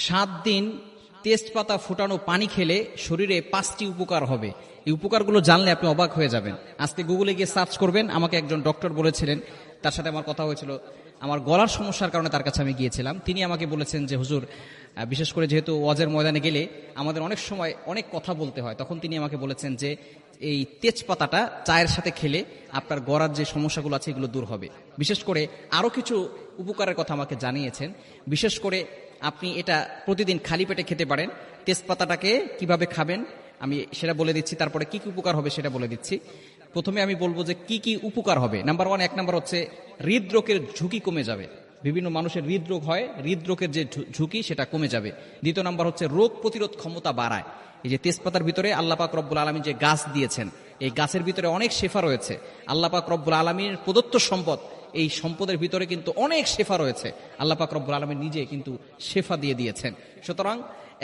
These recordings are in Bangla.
7 দিন তেজপাতা ফুটানো পানি খেলে শরীরে 5টি উপকার হবে। এই উপকারগুলো জানলে আপনি অবাক হয়ে যাবেন। আজকে গুগলে গিয়ে সার্চ করবেন। আমাকে একজন ডক্টর বলেছিলেন, তার সাথে আমার কথা হয়েছিল, আমার গলার সমস্যার কারণে তার কাছে আমি গিয়েছিলাম। তিনি আমাকে বলেছেন যে হুজুর, বিশেষ করে যেহেতু ওয়াজের ময়দানে গেলে আমাদের অনেক সময় অনেক কথা বলতে হয়, তখন তিনি আমাকে বলেছেন যে এই তেজপাতাটা চায়ের সাথে খেলে আপনার গলার যে সমস্যাগুলো আছে এগুলো দূর হবে। বিশেষ করে আরও কিছু উপকারের কথা আমাকে জানিয়েছেন। বিশেষ করে আপনি এটা প্রতিদিন খালি পেটে খেতে পারেন। তেজপাতাটাকে কিভাবে খাবেন আমি সেটা বলে দিচ্ছি, তারপরে কি কি উপকার হবে সেটা বলে দিচ্ছি। প্রথমে আমি বলবো যে কি কি উপকার হবে। নাম্বার 1, 1 নাম্বার হচ্ছে হৃদরোগের ঝুঁকি কমে যাবে। বিভিন্ন মানুষের হৃদরোগ হয়, হৃদরোগের যে ঝুঁকি সেটা কমে যাবে। দ্বিতীয় নাম্বার হচ্ছে রোগ প্রতিরোধ ক্ষমতা বাড়ায়। এই যে তেজপাতার ভিতরে আল্লাহ পাক রব্বুল আলামিন যে গাছ দিয়েছেন, এই গাছের ভিতরে অনেক শেফা রয়েছে। আল্লাহ পাক রব্বুল আলামিনের প্রদত্ত সম্পদ, এই সম্পদের ভিতরে কিন্তু অনেক শেফা রয়েছে। আল্লাহ পাক রব্বুল আলামিন নিজে কিন্তু শেফা দিয়ে দিয়েছেন। সুতরাং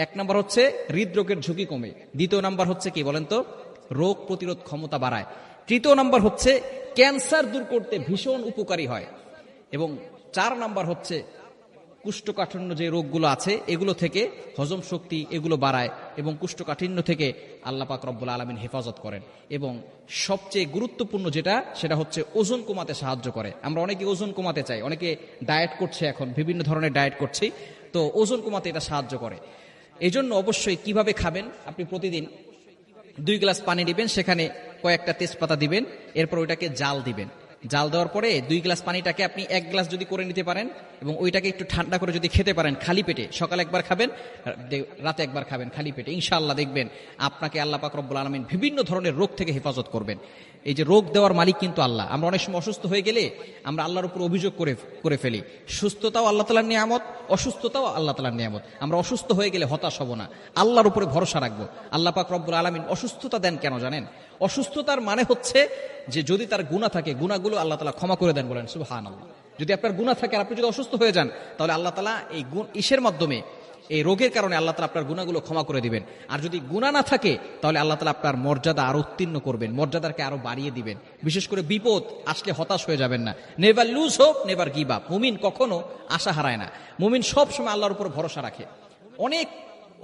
1 নাম্বার হচ্ছে হৃদরোগের ঝুঁকি কমে। দ্বিতীয় নাম্বার হচ্ছে কি বলেন তো, রোগ প্রতিরোধ ক্ষমতা বাড়ায়। তৃতীয় নাম্বার হচ্ছে ক্যান্সার দূর করতে ভীষণ উপকারী হয়। এবং 4 নাম্বার হচ্ছে কুষ্ঠকাঠিন্য যে রোগগুলো আছে এগুলো থেকে হজম শক্তি এগুলো বাড়ায় এবং কুষ্ঠকাঠিন্য থেকে আল্লাহ পাক রব্বুল আলামিন হেফাজত করেন। এবং সবচেয়ে গুরুত্বপূর্ণ যেটা, সেটা হচ্ছে ওজন কমাতে সাহায্য করে। আমরা অনেকে ওজন কমাতে চাই, অনেকে ডায়েট করছে, এখন বিভিন্ন ধরনের ডায়েট করছি, তো ওজন কমাতে এটা সাহায্য করে। এই জন্য অবশ্যই কিভাবে খাবেন, আপনি প্রতিদিন 2 গ্লাস পানি দিবেন, সেখানে কয়েকটা তেজপাতা দিবেন, এরপর ওইটাকে জাল দিবেন। জাল দেওয়ার পরে 2 গ্লাস পানিটাকে আপনি 1 গ্লাস যদি করে নিতে পারেন এবং ওইটাকে একটু ঠান্ডা করে যদি খেতে পারেন খালি পেটে, সকালে একবার খাবেন, রাতে একবার খাবেন খালি পেটে, ইনশাআল্লাহ দেখবেন আপনাকে আল্লাহ পাক রব্বুল আলামিন বিভিন্ন ধরনের রোগ থেকে হেফাজত করবেন। এই যে রোগ দেওয়ার মালিক কিন্তু আল্লাহ। আমরা অনেক সময় অসুস্থ হয়ে গেলে আমরা আল্লাহর উপর অভিযোগ করে ফেলি। সুস্থতাও আল্লাহ তাআলার নিয়ামত, অসুস্থতাও আল্লাহ তাআলার নিয়ামত। আমরা অসুস্থ হয়ে গেলে হতাশ হব না, আল্লাহর উপরে ভরসা রাখবো। আল্লাহ পাক রব্বুল আলামিন অসুস্থতা দেন কেন জানেন? অসুস্থতার মানে হচ্ছে যে যদি তার গুনাহ থাকে, গুনাহগুলো আল্লাহ তাআলা ক্ষমা করে দেন। বলেন সুবহানাল্লাহ। যদি আপনার গুনাহ থাকে আর আপনি যদি অসুস্থ হয়ে যান, তাহলে আল্লাহ তাআলা এই ইসের মাধ্যমে, এই রোগের কারণে আল্লাহ তাআলা আপনার গুনাহগুলো ক্ষমা করে দিবেন। আর যদি গুনাহ না থাকে তাহলে আল্লাহ তাআলা আপনার মর্যাদা আরো উত্তীর্ণ করবেন, মর্যাদাকে আরো বাড়িয়ে দিবেন। বিশেষ করে বিপদ আসলে হতাশ হয়ে যাবেন না। Never lose hope, never give up. মুমিন কখনো আশা হারায় না। মুমিন সব সময় আল্লাহর উপর ভরসা রাখে। অনেক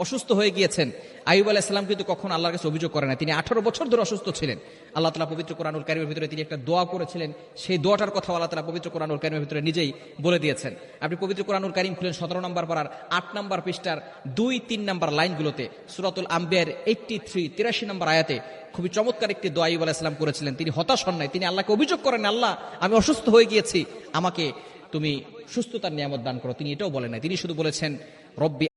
অসুস্থ হয়ে গিয়েছেন আইয়ুব আলাইহিস সালাম, কিন্তু কখনো আল্লাহর কাছে অভিযোগ করেন না। তিনি 18 বছর ধরে অসুস্থ ছিলেন। আল্লাহ তাআলা পবিত্র কোরআনুল কারীমের ভিতরে তিনি একটা দোয়া করেছিলেন, সেই দোয়াটার কথা আল্লাহ তাআলা পবিত্র কোরআনুল কারীমের ভিতরে নিজেই বলে দিয়েছেন। আপনি পবিত্র কোরআনুল কারীম খুলেন 17 নম্বর পারার 8 নম্বর পৃষ্ঠার 2-3 নম্বর লাইনগুলোতে, সূরাতুল আম্বিয়ার 83 নম্বর আয়াতে খুবই চমৎকার একটি দোয়া আইয়ুব আলাইহিস সালাম করেছিলেন। তিনি হতাশ হন নাই, তিনি আল্লাহকে অভিযোগ করেন, আল্লাহ আমি অসুস্থ হয়ে গিয়েছি, আমাকে তুমি সুস্থতার নিয়ামত দান করো। তিনি এটাও বলেন নাই, তিনি শুধু বলেছেন রব্বি